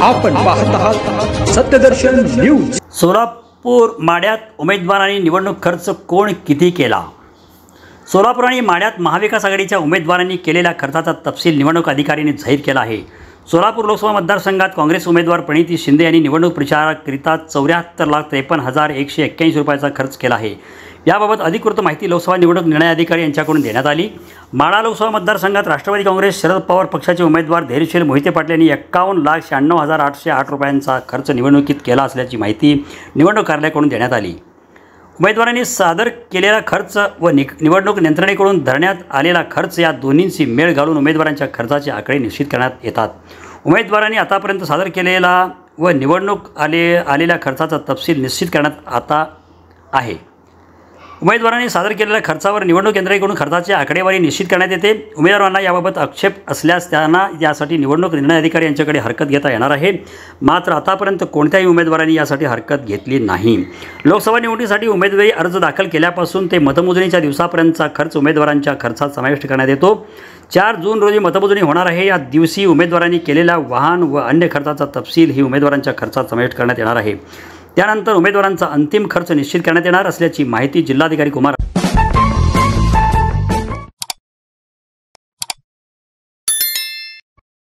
आपण पाहत आहात सत्यदर्शन न्यूज। सोलापूर माड्यात उमेदवारांनी निवडणूक खर्च कोण किती केला? सोलापूर आणि माड्यात महाविकास आघाडीच्या उमेदवारांनी केलेल्या खर्चाचा तपशील निवडणूक अधिकाऱ्यांनी जाहीर केला आहे। सोलापूर लोकसभा मतदारसंघात काँग्रेस उमेदवार प्रणिती शिंदे यांनी निवडणूक प्रचाराकरिता 74,53,181 रुपयाचा खर्च केला आहे। याबाबत अधिकृत माहिती लोकसभा निवडणूक निर्णय अधिकारी यांच्याकडून देण्यात आली। माढा लोकसभा मतदारसंघात राष्ट्रवादी काँग्रेस शरद पवार पक्षाचे उमेदवार धैर्यशील मोहिते पाटील यांनी 51,96,808 रुपयांचा खर्च निवडणुकीत केला असल्याची माहिती निवडणूक कार्यालयाकडून देण्यात आली। उमेदवारांनी सादर केलेला खर्च व निवडणूक यंत्रणेकडून धरण्यात आलेला खर्च या दोन्हींची मेळ घालून उमेदवारांच्या खर्चाचे आकडे निश्चित करण्यात येतात। उमेदवारांनी आतापर्यंत सादर केलेला व निवडणूक आलेल्या खर्चाचा तपशील निश्चित करण्यात आता आहे। उमेदवारांनी सादर केलेल्या खर्चावर निवडणूक यंत्रणेकडून खर्चाची आकडेवारी निश्चित करण्यात येते। उमेदवारांना याबाबत आक्षेप असल्यास त्यांना यासाठी निवडणूक निर्णय अधिकारी यांच्याकडे हरकत घेता येणार आहे। मात्र आतापर्यंत कोणत्याही उमेदवारांनी यासाठी हरकत घेतली नाही। लोकसभा निवडणुकीसाठी उमेदवारी अर्ज दाखल केल्यापासून ते मतमोजणीच्या दिवसापर्यंतचा खर्च उमेदवारांच्या खर्चात समाविष्ट करण्यात येतो। 4 जून रोजी मतमोजणी होणार आहे। या दिवशी उमेदवारांनी केलेल्या वाहन व अन्य खर्चाचा तपशील ही उमेदवारांच्या खर्चात समाविष्ट करण्यात येणार आहे। त्यानंतर उमेदवारांचा अंतिम खर्च निश्चित करण्यात येणार असल्याची माहिती जिल्हाधिकारी कुमार